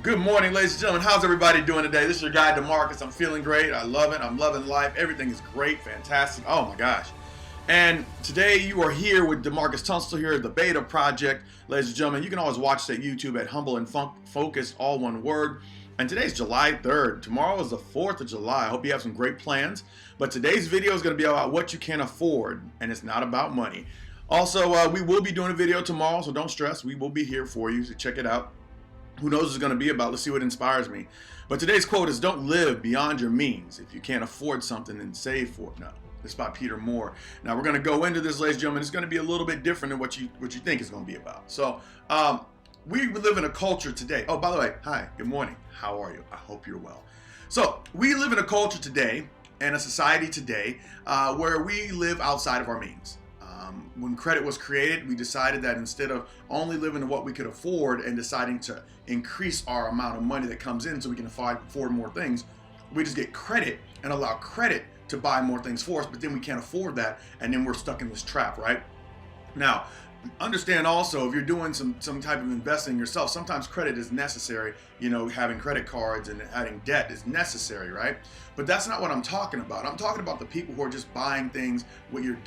Good morning, ladies and gentlemen. How's everybody doing today? This is your guy, DeMarcus. I'm feeling great. I love it. I'm loving life. Everything is great, fantastic. Oh my gosh. And today you are here with DeMarcus Tunstall here at the Beta Project. Ladies and gentlemen, you can always watch us at YouTube at Humble and Focused, all one word. And today's July 3rd. Tomorrow is the 4th of July. I hope you have some great plans. But today's video is going to be about what you can afford, and it's not about money. Also, we will be doing a video tomorrow, so don't stress. We will be here for you, so check it out. Who knows what it's going to be about? Let's see what inspires me. But today's quote is, don't live beyond your means. If you can't afford something, then save for it. No, this is by Peter Moore. Now, we're going to go into this, ladies and gentlemen. It's going to be a little bit different than what you think it's going to be about. So, we live in a culture today. Oh, by the way, hi, good morning. How are you? I hope you're well. So, we live in a culture today and a society today where we live outside of our means. When credit was created, we decided that instead of only living to what we could afford and deciding to increase our amount of money that comes in so we can afford more things, we just get credit and allow credit to buy more things for us, but then we can't afford that, and then we're stuck in this trap, right? Now, understand also, if you're doing some type of investing yourself, sometimes credit is necessary. You know, having credit cards and having debt is necessary, right? But that's not what I'm talking about. I'm talking about the people who are just buying things with your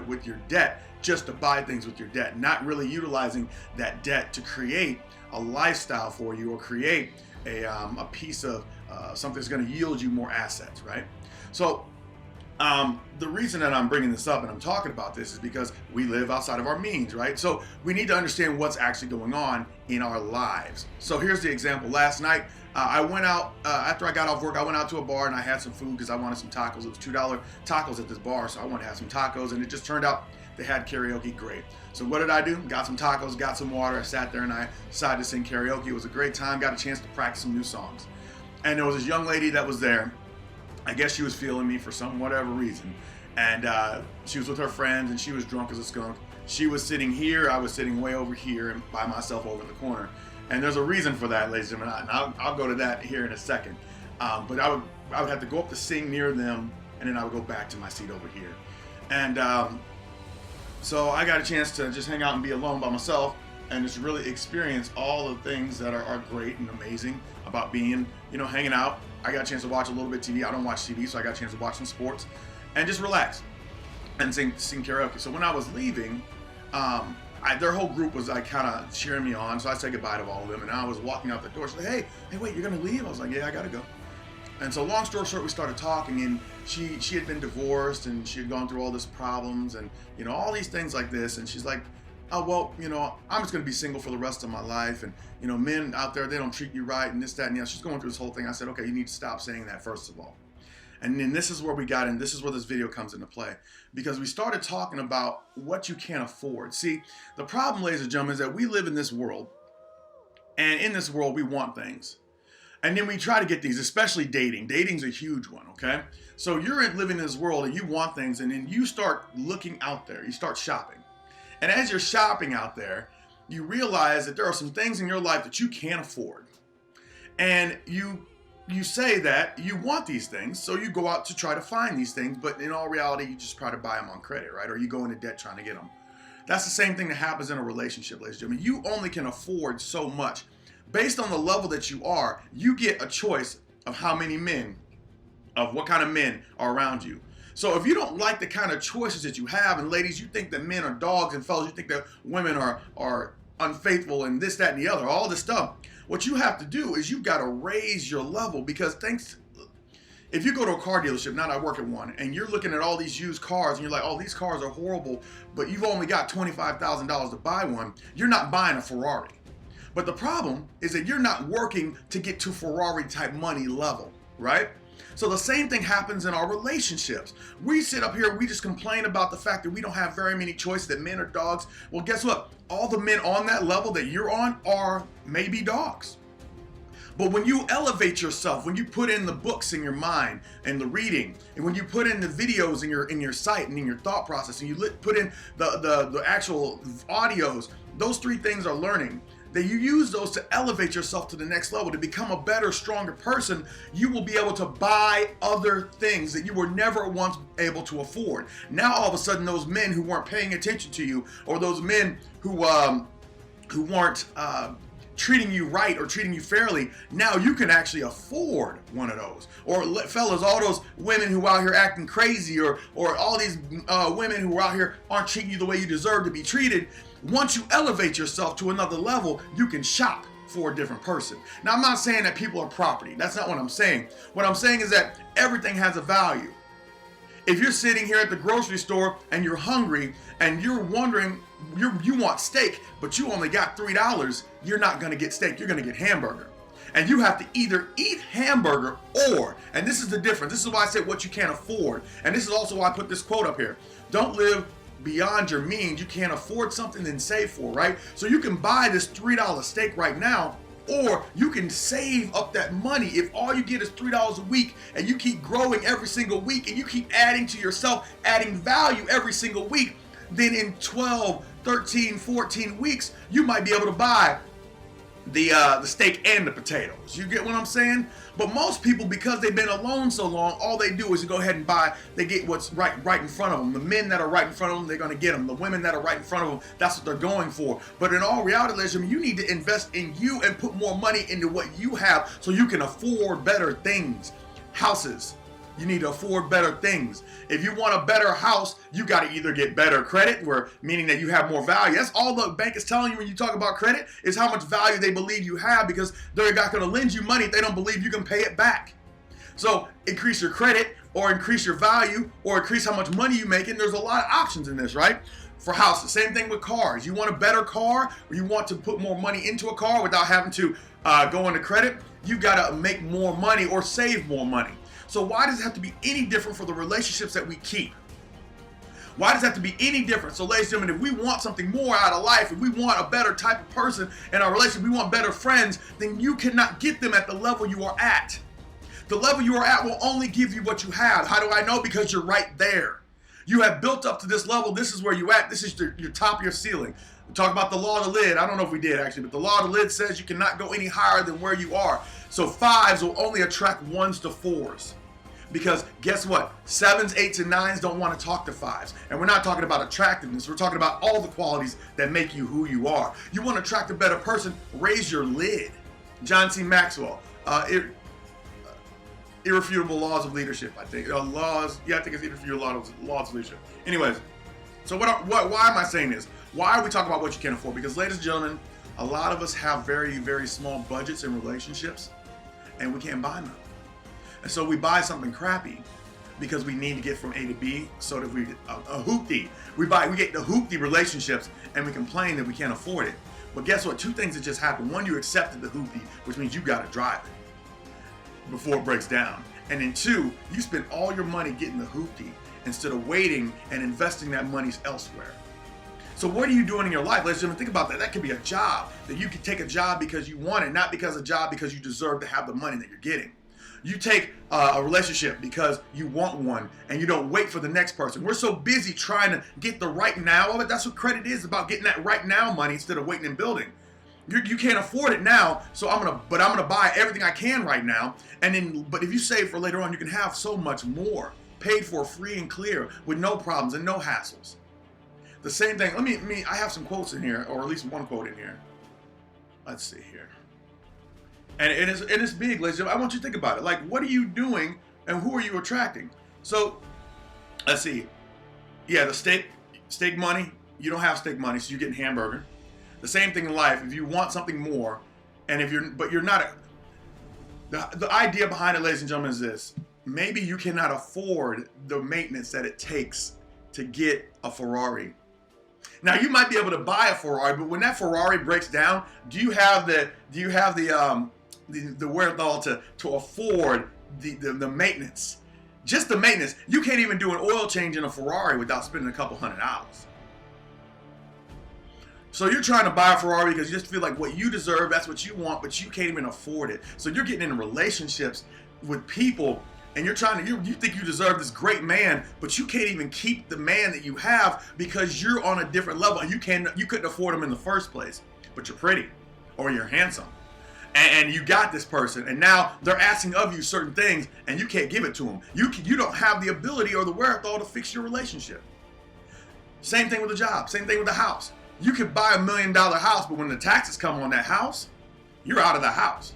with your debt, just to buy things with your debt, not really utilizing that debt to create a lifestyle for you or create a piece of something that's going to yield you more assets, right? So the reason that I'm bringing this up and I'm talking about this is because we live outside of our means, right? So we need to understand what's actually going on in our lives. So here's the example. Last night, I went out, after I got off work, I went out to a bar and I had some food because I wanted some tacos. It was $2 tacos at this bar, so I wanted to have some tacos, and it just turned out they had karaoke. Great. So what did I do? Got some tacos, got some water. I sat there and I decided to sing karaoke. It was a great time. Got a chance to practice some new songs. And there was this young lady that was there. I guess she was feeling me for whatever reason. And she was with her friends and she was drunk as a skunk. She was sitting here, I was sitting way over here and by myself over in the corner. And there's a reason for that, ladies and gentlemen, and I'll go to that here in a second. But I would have to go up to sing near them, and then I would go back to my seat over here. And so I got a chance to just hang out and be alone by myself and just really experience all the things that are great and amazing about being, hanging out. I got a chance to watch a little bit of TV. I don't watch TV, so I got a chance to watch some sports and just relax and sing karaoke. So when I was leaving, their whole group was like kind of cheering me on. So I said goodbye to all of them, and I was walking out the door. She said, hey, wait, you're gonna leave? I was like, yeah, I gotta go. And so long story short, we started talking, and she had been divorced, and she had gone through all these problems and all these things like this. And she's like, oh, well, I'm just gonna be single for the rest of my life, and men out there, they don't treat you right, and this, that, and the other. She's going through this whole thing. I said, okay, you need to stop saying that first of all. And then this is where we got in. This is where this video comes into play, because we started talking about what you can't afford. See, the problem, ladies and gentlemen, is that we live in this world, and in this world, we want things. And then we try to get these, especially dating. Dating's a huge one, okay? So you're living in this world, and you want things, and then you start looking out there. You start shopping. And as you're shopping out there, you realize that there are some things in your life that you can't afford. And you say that you want these things, so you go out to try to find these things, but in all reality, you just try to buy them on credit, right? Or you go into debt trying to get them. That's the same thing that happens in a relationship, ladies and gentlemen. You only can afford so much. Based on the level that you are, you get a choice of what kind of men are around you. So if you don't like the kind of choices that you have, and ladies, you think that men are dogs, and fellas, you think that women are unfaithful and this, that, and the other, all this stuff, what you have to do is you've got to raise your level, because if you go to a car dealership, now I work at one, and you're looking at all these used cars and you're like, oh, these cars are horrible, but you've only got $25,000 to buy one, you're not buying a Ferrari. But the problem is that you're not working to get to Ferrari type money level, right? So the same thing happens in our relationships. We sit up here, we just complain about the fact that we don't have very many choices, that men are dogs. Well, guess what? All the men on that level that you're on are maybe dogs. But when you elevate yourself, when you put in the books in your mind and the reading, and when you put in the videos in your sight and in your thought process, and you put in the actual audios, those three things are learning. That you use those to elevate yourself to the next level, to become a better, stronger person. You will be able to buy other things that you were never once able to afford. Now all of a sudden, those men who weren't paying attention to you, or those men who weren't treating you right or treating you fairly, now you can actually afford one of those. Or fellas, all those women who out here acting crazy, or all these women who out here aren't treating you the way you deserve to be treated, once you elevate yourself to another level, you can shop for a different person. Now, I'm not saying that people are property. That's not what I'm saying. What I'm saying is that everything has a value. If you're sitting here at the grocery store and you're hungry and you're wondering, you want steak, but you only got $3, you're not gonna get steak, you're gonna get hamburger. And you have to either eat hamburger or, and this is the difference, this is why I said what you can't afford. And this is also why I put this quote up here. Don't live beyond your means. You can't afford something, then save for, right? So you can buy this $3 steak right now, or you can save up that money. If all you get is $3 a week and you keep growing every single week and you keep adding to yourself, adding value every single week, then in 12, 13, 14 weeks, you might be able to buy the steak and the potatoes. You get what I'm saying? But most people, because they've been alone so long, all they do is go ahead and buy. They get what's right in front of them. The men that are right in front of them, they're going to get them. The women that are right in front of them, that's what they're going for. But in all reality, ladies and gentlemen, you need to invest in you and put more money into what you have so you can afford better things. Houses. You need to afford better things. If you want a better house, you got to either get better credit, meaning that you have more value. That's all the bank is telling you when you talk about credit, is how much value they believe you have, because they're not going to lend you money if they don't believe you can pay it back. So increase your credit, or increase your value, or increase how much money you make. And there's a lot of options in this, right? For houses, same thing with cars. You want a better car, or you want to put more money into a car without having to go into credit, you got to make more money or save more money. So why does it have to be any different for the relationships that we keep? Why does it have to be any different? So ladies and gentlemen, if we want something more out of life, if we want a better type of person in our relationship, we want better friends, then you cannot get them at the level you are at. The level you are at will only give you what you have. How do I know? Because you're right there. You have built up to this level. This is where you're at. This is your top of your ceiling. We talk about the law of the lid. I don't know if we did actually, but the law of the lid says you cannot go any higher than where you are. So 5s will only attract 1s to 4s. Because guess what? 7s, 8s, and 9s don't want to talk to 5s. And we're not talking about attractiveness. We're talking about all the qualities that make you who you are. You want to attract a better person, raise your lid. John C. Maxwell, Irrefutable Laws of Leadership, I think. I think it's Irrefutable Laws of Leadership. Anyways, so why am I saying this? Why are we talking about what you can't afford? Because ladies and gentlemen, a lot of us have very, very small budgets in relationships, and we can't buy them. And so we buy something crappy because we need to get from A to B, so that we hoopty. We get the hoopty relationships, and we complain that we can't afford it. But guess what? 2 things that just happened. One, you accepted the hoopty, which means you got to drive it before it breaks down. And then 2, you spent all your money getting the hoopty instead of waiting and investing that money elsewhere. So what are you doing in your life? Ladies and gentlemen, think about that. That could be a job. That you could take a job because you want it, not because a job because you deserve to have the money that you're getting. You take a relationship because you want one, and you don't wait for the next person. We're so busy trying to get the right now of it. That's what credit is about, getting that right now money instead of waiting and building. You can't afford it now, so I'm gonna buy everything I can right now, but if you save for later on, you can have so much more, paid for, free and clear, with no problems and no hassles. The same thing. I have some quotes in here, or at least one quote in here. Let's see here. And it's big, ladies and gentlemen. I want you to think about it. Like, what are you doing and who are you attracting? So, let's see. Yeah, the steak money. You don't have steak money, so you're getting hamburger. The same thing in life. If you want something more, and you're not. The idea behind it, ladies and gentlemen, is this. Maybe you cannot afford the maintenance that it takes to get a Ferrari. Now, you might be able to buy a Ferrari, but when that Ferrari breaks down, do you have the wherewithal to afford the maintenance? Just the maintenance. You can't even do an oil change in a Ferrari without spending a couple $100. So you're trying to buy a Ferrari because you just feel like what you deserve, that's what you want, but you can't even afford it. So you're getting into relationships with people, and you think you deserve this great man, but you can't even keep the man that you have because you're on a different level, and you couldn't afford him in the first place. But you're pretty, or you're handsome, and you got this person, and now they're asking of you certain things, and you can't give it to them. You don't have the ability or the wherewithal to fix your relationship. Same thing with the job. Same thing with the house. You could buy $1 million house, but when the taxes come on that house, you're out of the house.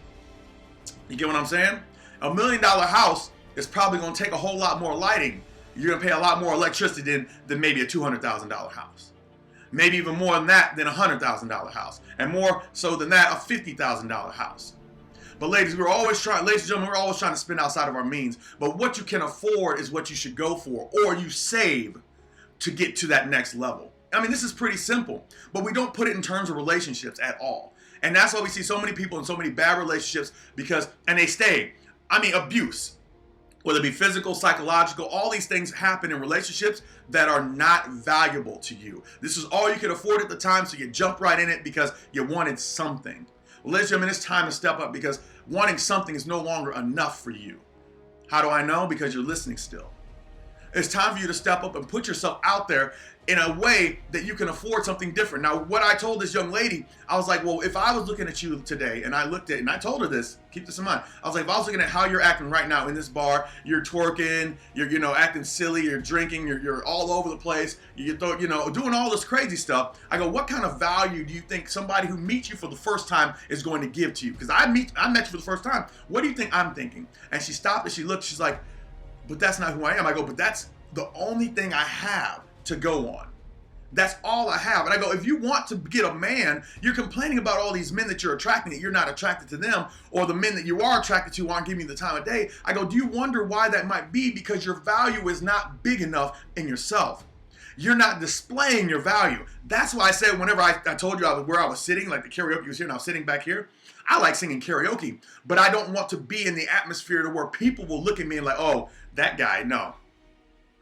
You get what I'm saying? $1 million house is probably going to take a whole lot more lighting. You're going to pay a lot more electricity than maybe a $200,000 house. Maybe even more than that than a $100,000 house. And more so than that, a $50,000 house. But ladies and gentlemen, we're always trying to spend outside of our means. But what you can afford is what you should go for, or you save to get to that next level. I mean, this is pretty simple, but we don't put it in terms of relationships at all. And that's why we see so many people in so many bad relationships and they stay. I mean, abuse, whether it be physical, psychological, all these things happen in relationships that are not valuable to you. This is all you could afford at the time, so you jump right in it because you wanted something. Well, ladies and gentlemen, it's time to step up because wanting something is no longer enough for you. How do I know? Because you're listening still. It's time for you to step up and put yourself out there in a way that you can afford something different. Now, what I told this young lady, I was like, well, if I was looking at you today and I looked at, and I told her this, keep this in mind. I was like, if I was looking at how you're acting right now in this bar, you're twerking, you're acting silly, you're drinking, you're all over the place, you're doing all this crazy stuff. I go, what kind of value do you think somebody who meets you for the first time is going to give to you? Because I met you for the first time. What do you think I'm thinking? And she stopped and she looked, she's like, but that's not who I am. I go, but that's the only thing I have to go on. That's all I have. And I go, if you want to get a man, you're complaining about all these men that you're attracting, that you're not attracted to them, or the men that you are attracted to aren't giving you the time of day. I go, do you wonder why that might be? Because your value is not big enough in yourself. You're not displaying your value. That's why I said whenever I told you where I was sitting, like the karaoke was here and I was sitting back here, I like singing karaoke, but I don't want to be in the atmosphere to where people will look at me and like, oh, that guy, no.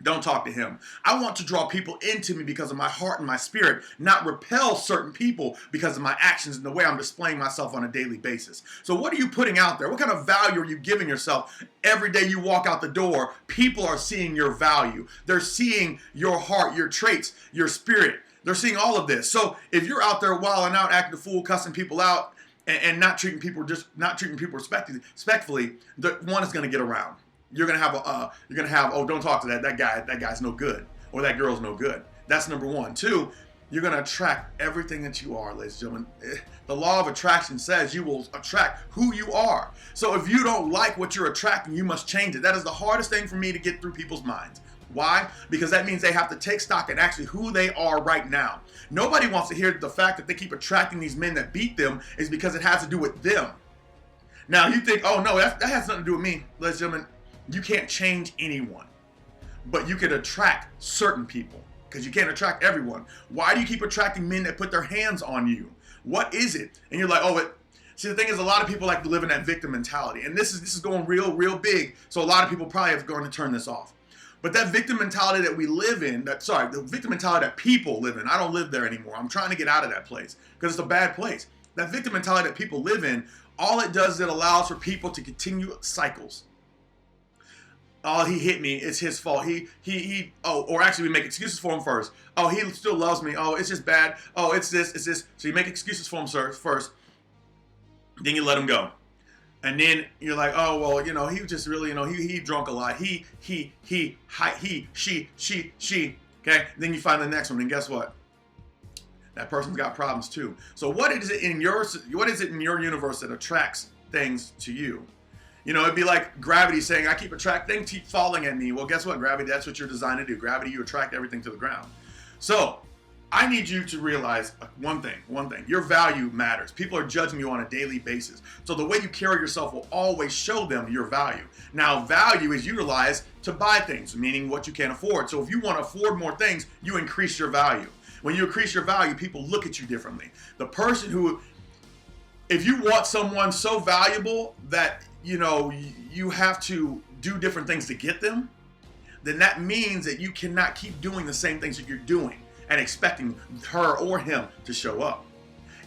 Don't talk to him. I want to draw people into me because of my heart and my spirit, not repel certain people because of my actions and the way I'm displaying myself on a daily basis. So what are you putting out there? What kind of value are you giving yourself? Every day you walk out the door, people are seeing your value. They're seeing your heart, your traits, your spirit. They're seeing all of this. So if you're out there wilding out, acting a fool, cussing people out, and not treating people respectfully, the one is going to get around. You're gonna have oh, don't talk to that guy. That guy's no good, or that girl's no good. That's number one. Two, you're gonna attract everything that you are, ladies and gentlemen. The law of attraction says you will attract who you are. So if you don't like what you're attracting, you must change it. That is the hardest thing for me to get through people's minds. Why? Because that means they have to take stock in actually who they are right now. Nobody wants to hear the fact that they keep attracting these men that beat them is because it has to do with them. Now you think, oh no, that has nothing to do with me, ladies and gentlemen. You can't change anyone, but you can attract certain people because you can't attract everyone. Why do you keep attracting men that put their hands on you? What is it? And you're like, oh, see, the thing is, a lot of people like to live in that victim mentality, and this is going real big. So a lot of people probably are going to turn this off. But that victim mentality that we live in, the victim mentality that people live in, I don't live there anymore. I'm trying to get out of that place because it's a bad place. That victim mentality that people live in, all it does is it allows for people to continue cycles. Oh, he hit me. It's his fault. Or actually we make excuses for him first. Oh, he still loves me. Oh, it's just bad. Oh, it's this. So you make excuses for him first. Then you let him go. And then you're like, oh, well, he just really, he drunk a lot. He, she. Okay. Then you find the next one. And guess what? That person's got problems too. So what is it in your universe that attracts things to you? It'd be like gravity saying, I keep attracting things, keep falling at me. Well, guess what, gravity? That's what you're designed to do. Gravity, you attract everything to the ground. So I need you to realize one thing. Your value matters. People are judging you on a daily basis. So the way you carry yourself will always show them your value. Now, value is utilized to buy things, meaning what you can't afford. So if you want to afford more things, you increase your value. When you increase your value, people look at you differently. The person if you want someone so valuable that you have to do different things to get them, then that means that you cannot keep doing the same things that you're doing and expecting her or him to show up.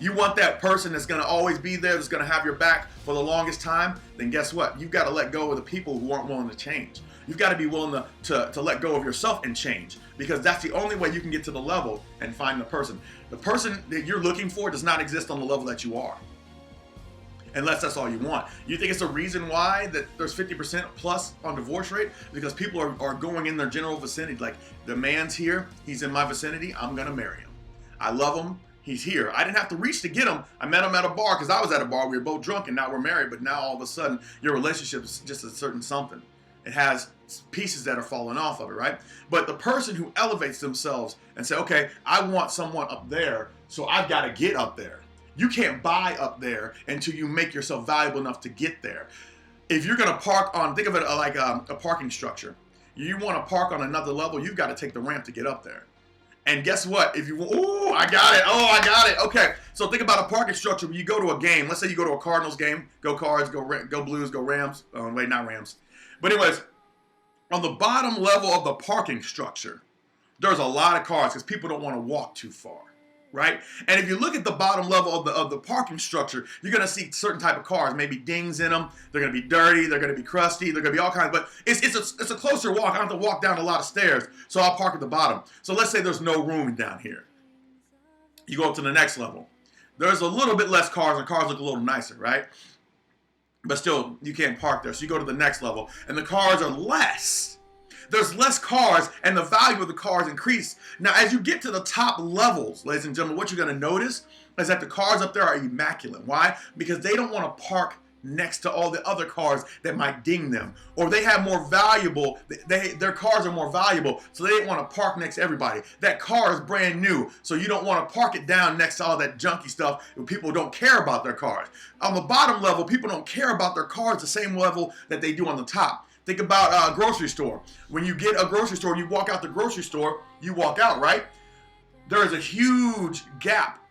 You want that person that's going to always be there, that's going to have your back for the longest time, then guess what? You've got to let go of the people who aren't willing to change. You've got to be willing to let go of yourself and change, because that's the only way you can get to the level and find the person. The person that you're looking for does not exist on the level that you are. Unless that's all you want. You think it's a reason why that there's 50% plus on divorce rate? Because people are going in their general vicinity. Like, the man's here, he's in my vicinity, I'm gonna marry him. I love him, He's here. I didn't have to reach to get him. I met him at a bar because I was at a bar. We were both drunk and now we're married. But now all of a sudden, your relationship is just a certain something. It has pieces that are falling off of it, right? But the person who elevates themselves and say, okay, I want someone up there, so I've got to get up there. You can't buy up there until you make yourself valuable enough to get there. If you're going to park on, think of it like a parking structure. You want to park on another level, you've got to take the ramp to get up there. And guess what? If you, I got it. Okay, so think about a parking structure. When you go to a game, let's say you go to a Cardinals game, go Cards, go Blues, go Rams. Wait, not Rams. But anyways, on the bottom level of the parking structure, there's a lot of cars because people don't want to walk too far, right? And if you look at the bottom level of the parking structure, you're going to see certain type of cars, maybe dings in them. They're going to be dirty. They're going to be crusty. They're going to be all kinds. But it's a closer walk. I don't have to walk down a lot of stairs, so I'll park at the bottom. So let's say there's no room down here. You go up to the next level. There's a little bit less cars, and cars look a little nicer, right? But still, you can't park there. So you go to the next level, and the cars are less. There's less cars, and the value of the cars increase. Now, as you get to the top levels, ladies and gentlemen, what you're going to notice is that the cars up there are immaculate. Why? Because they don't want to park next to all the other cars that might ding them, or they have more valuable, their cars are more valuable, so they didn't want to park next to everybody. That car is brand new, so you don't want to park it down next to all that junky stuff where people don't care about their cars. On the bottom level, people don't care about their cars the same level that they do on the top. Think about a grocery store. When you get a grocery store, you walk out the grocery store, you walk out, right? There is a huge gap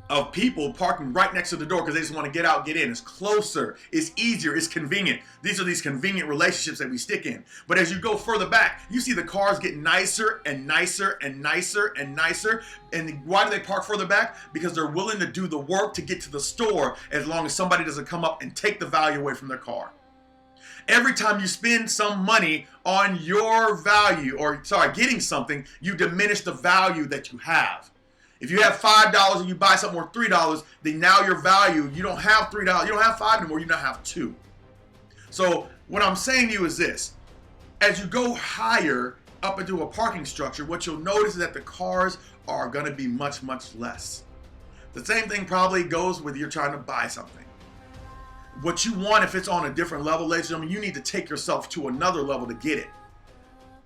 of people parking right next to the door because they just want to get out, get in. It's closer, it's easier, it's convenient. These are these convenient relationships that we stick in. But as you go further back, you see the cars get nicer and nicer and nicer and nicer. And why do they park further back? Because they're willing to do the work to get to the store as long as somebody doesn't come up and take the value away from their car. Every time you spend some money on your value, getting something, you diminish the value that you have. If you have $5 and you buy something worth $3, then now your value, you don't have $3, you don't have $5 anymore, you now have $2. So what I'm saying to you is this: as you go higher up into a parking structure, what you'll notice is that the cars are going to be much, much less. The same thing probably goes with you're trying to buy something. What you want, if it's on a different level, ladies and gentlemen, you need to take yourself to another level to get it.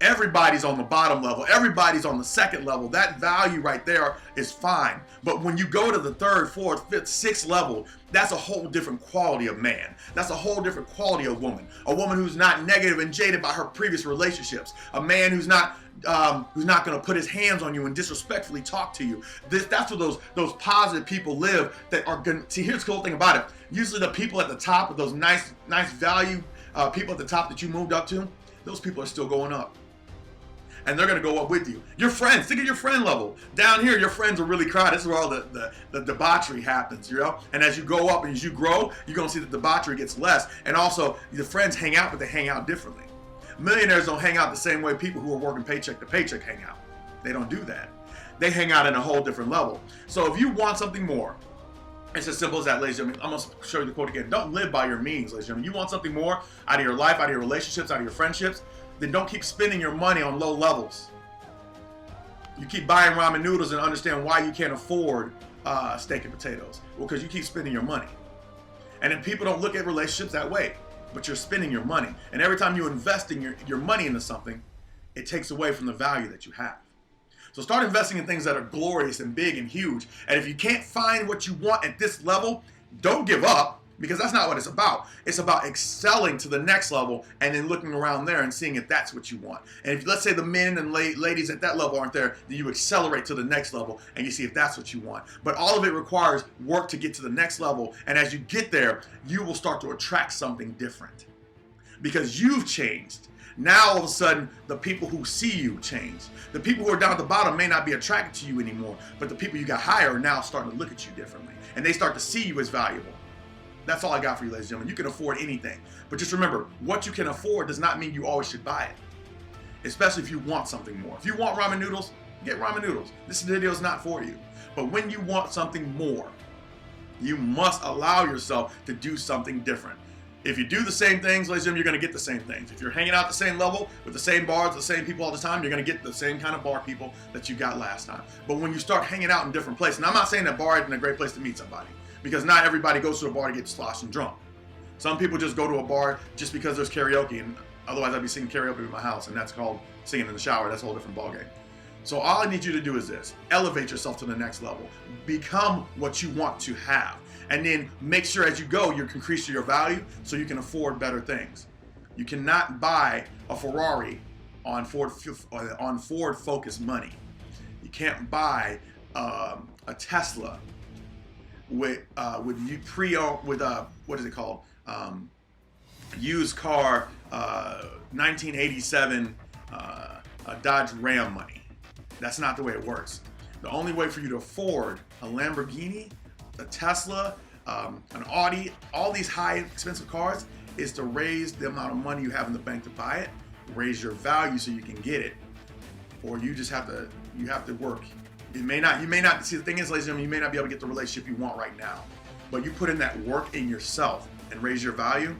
Everybody's on the bottom level. Everybody's on the second level. That value right there is fine. But when you go to the third, fourth, fifth, sixth level, that's a whole different quality of man. That's a whole different quality of woman. A woman who's not negative and jaded by her previous relationships. A man who's not going to put his hands on you and disrespectfully talk to you. That's where those positive people live that are going to see. Here's the cool thing about it. Usually the people at the top, of those nice value people at the top that you moved up to, those people are still going up. And they're going to go up with you. Your friends, think of your friend level. Down here, your friends are really crowded. This is where all the debauchery happens, you know? And as you go up and as you grow, you're going to see that the debauchery gets less. And also, the friends hang out, but they hang out differently. Millionaires don't hang out the same way people who are working paycheck to paycheck hang out. They don't do that. They hang out in a whole different level. So if you want something more, it's as simple as that, ladies and gentlemen. I'm going to show you the quote again. Don't live by your means, ladies and gentlemen. You want something more out of your life, out of your relationships, out of your friendships, then don't keep spending your money on low levels. You keep buying ramen noodles and understand why you can't afford steak and potatoes. Well, because you keep spending your money. And then people don't look at relationships that way, but you're spending your money. And every time you invest in your money into something, it takes away from the value that you have. So start investing in things that are glorious and big and huge. And if you can't find what you want at this level, don't give up, because that's not what it's about. It's about excelling to the next level and then looking around there and seeing if that's what you want. And if, let's say, the men and ladies at that level aren't there, then you accelerate to the next level and you see if that's what you want. But all of it requires work to get to the next level. And as you get there, you will start to attract something different because you've changed. Now, all of a sudden, the people who see you change. The people who are down at the bottom may not be attracted to you anymore, but the people you got higher are now starting to look at you differently. And they start to see you as valuable. That's all I got for you, ladies and gentlemen. You can afford anything. But just remember, what you can afford does not mean you always should buy it. Especially if you want something more. If you want ramen noodles, get ramen noodles. This video is not for you. But when you want something more, you must allow yourself to do something different. If you do the same things, ladies and gentlemen, you're going to get the same things. If you're hanging out the same level with the same bars, the same people all the time, you're going to get the same kind of bar people that you got last time. But when you start hanging out in different places, and I'm not saying that bar isn't a great place to meet somebody, because not everybody goes to a bar to get sloshed and drunk. Some people just go to a bar just because there's karaoke, and otherwise I'd be singing karaoke in my house, and that's called singing in the shower. That's a whole different ballgame. So all I need you to do is this: elevate yourself to the next level. Become what you want to have. And then make sure as you go, you increase your value so you can afford better things. You cannot buy a Ferrari on Ford Focus money. You can't buy a Tesla with what is it called? Used car 1987 Dodge Ram money. That's not the way it works. The only way for you to afford a Lamborghini, a Tesla, an Audi, all these high expensive cars is to raise the amount of money you have in the bank to buy it, raise your value so you can get it, or you just have to work. You may not see, the thing is, ladies and gentlemen, you may not be able to get the relationship you want right now, but you put in that work in yourself and raise your value,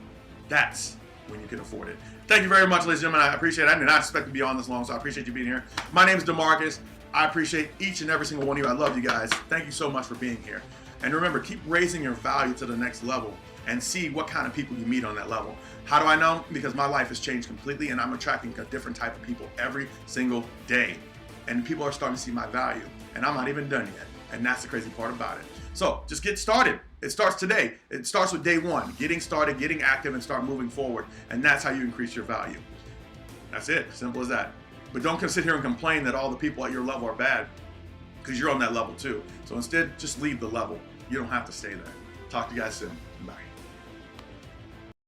that's when you can afford it. Thank you very much, ladies and gentlemen. I appreciate it. I did not expect to be on this long, so I appreciate you being here. My name is DeMarcus. I appreciate each and every single one of you. I love you guys. Thank you so much for being here. And remember, keep raising your value to the next level and see what kind of people you meet on that level. How do I know? Because my life has changed completely and I'm attracting a different type of people every single day. And people are starting to see my value and I'm not even done yet. And that's the crazy part about it. So just get started. It starts today. It starts with day one, getting started, getting active and start moving forward. And that's how you increase your value. That's it. Simple as that. But don't sit here and complain that all the people at your level are bad, because you're on that level too. So instead, just leave the level. You don't have to stay there. Talk to you guys soon.